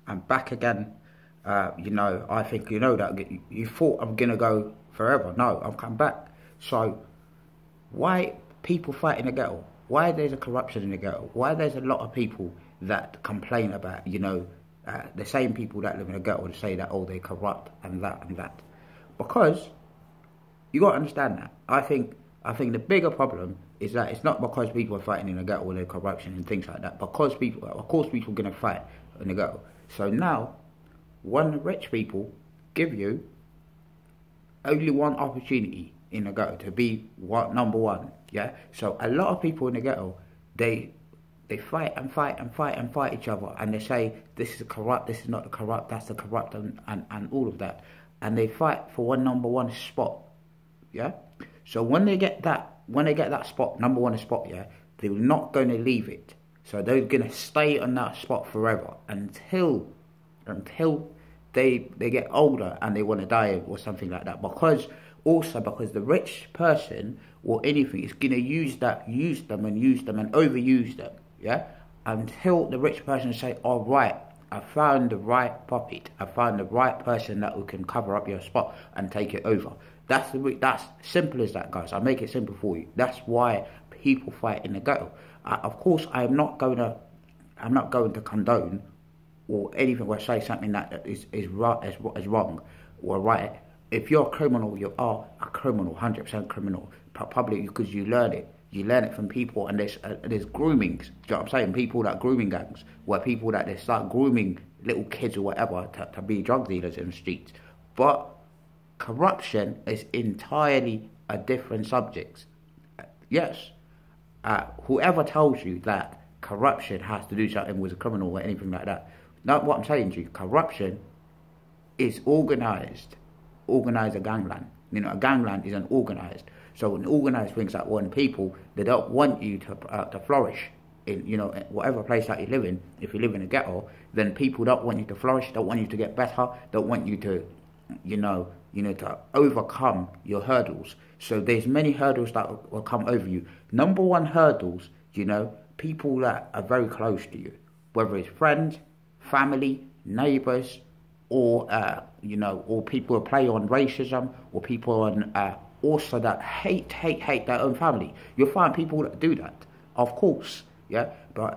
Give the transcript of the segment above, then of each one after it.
I'm back again. I think you know that you thought I'm gonna go forever. No, I'm come back. So why people fight in the ghetto? Why there's a corruption in the ghetto? Why there's a lot of people that complain about the same people that live in the ghetto to say that they're corrupt and that and that? Because you got to understand that. I think the bigger problem is that it's not because people are fighting in the ghetto or there's corruption and things like that. Because people, of course, people are gonna fight in the ghetto. So now, when the rich people give you only one opportunity in the ghetto to be number one, yeah. So a lot of people in the ghetto, they fight and fight and fight and fight each other, and they say this is corrupt, this is not the corrupt, that's the corrupt, and all of that, and they fight for one number one spot, yeah. So when they get that spot, number one spot, yeah, they're not going to leave it. So they're going to stay on that spot forever until they get older and they want to die or something like that. Because the rich person or anything is going to use them and overuse them, yeah, until the rich person say, all right, I found the right puppet, I found the right person that can cover up your spot and take it over. That's simple as that, guys. I'll make it simple for you. That's why people fight in the ghetto. Of course, I'm not going to condone or anything or say something that is wrong or right. If you're a criminal, you are a criminal, 100% criminal. Probably because you learn it. You learn it from people, and there's groomings. Do you know what I'm saying? People that grooming gangs, where people that they start grooming little kids or whatever to be drug dealers in the streets. But corruption is entirely a different subject. Yes. Whoever tells you that corruption has to do something with a criminal or anything like that, not what I'm saying to you. Corruption is organised a gangland. A gangland is an organised. So an organised things like when people, they don't want you to flourish in whatever place that you live in. If you live in a ghetto, then people don't want you to flourish, don't want you to get better, don't want you to to overcome your hurdles. So there's many hurdles that will come over you. Number one hurdles, people that are very close to you, whether it's friends, family, neighbours, or or people who play on racism, or people on also that hate their own family. You'll find people that do that, of course, yeah. But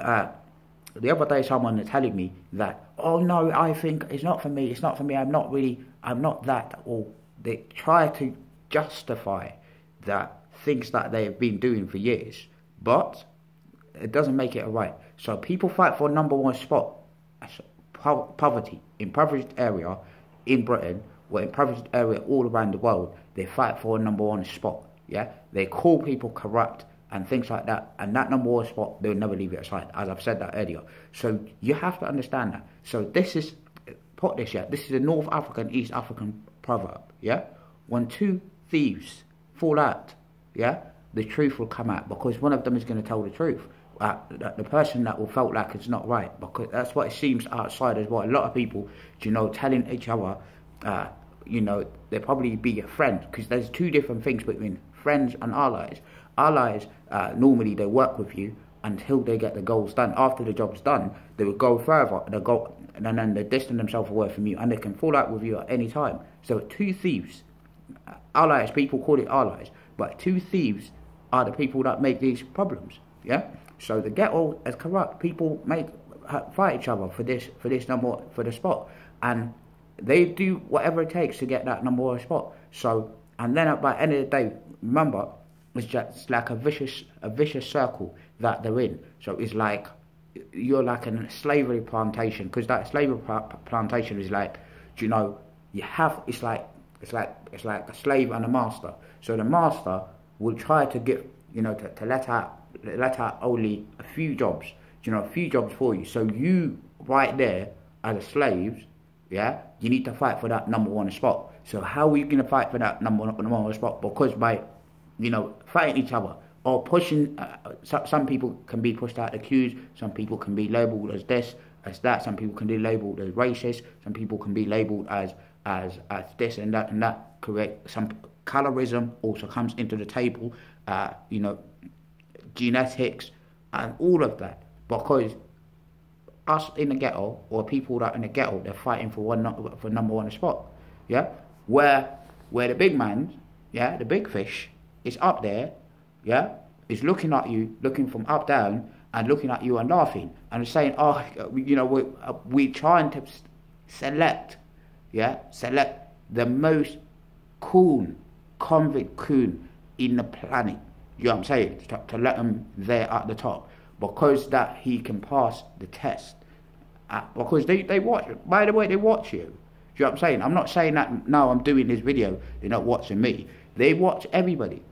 the other day, someone was telling me that, oh no, I think it's not for me. I'm not that. Or they try to justify that things that they've been doing for years, but it doesn't make it right. So people fight for number one spot. Poverty, impoverished area in Britain, or impoverished area all around the world, they fight for a number one spot. Yeah, they call people corrupt and things like that, and that number one spot, they'll never leave it aside, as I've said that earlier. So you have to understand that. So this is a North African, East African proverb, yeah? When two thieves fall out, yeah, the truth will come out, because one of them is going to tell the truth. The person that will felt like it's not right, because that's what it seems outside as well. A lot of people, telling each other, they probably be a friend, because there's two different things between friends and allies. Allies, normally they work with you until they get the goals done. After the job's done, they will go further, and then they distance themselves away from you, and they can fall out with you at any time. So two thieves, allies, people call it allies, but two thieves are the people that make these problems, yeah? So the ghetto is corrupt. People fight each other for this number, for the spot, and they do whatever it takes to get that number one spot. So, and then by the end of the day, remember, it's just like a vicious circle that they're in. So it's like you're like in a slavery plantation, because that slavery plantation is like, it's like a slave and a master. So the master will try to get to let out only a few jobs, for you. So you right there as a slave, yeah, you need to fight for that number one spot. So how are you going to fight for that number one spot? Because by fighting each other or pushing, some people can be pushed out the queues, some people can be labelled as this, as that, some people can be labelled as racist, some people can be labelled as this and that. Correct. Some colorism also comes into the table, genetics and all of that, because us in the ghetto or people that are in the ghetto, they're fighting for number one spot. Yeah, where the big man, yeah, the big fish is up there, yeah, is looking at you, looking from up down, and looking at you and laughing and saying, oh, you know, we trying to select the most coon, convict coon in the planet. You know what I'm saying? To let him there at the top, because that he can pass the test. Because they watch. By the way, they watch you. Do you know what I'm saying? I'm not saying that now I'm doing this video, they're not watching me. They watch everybody.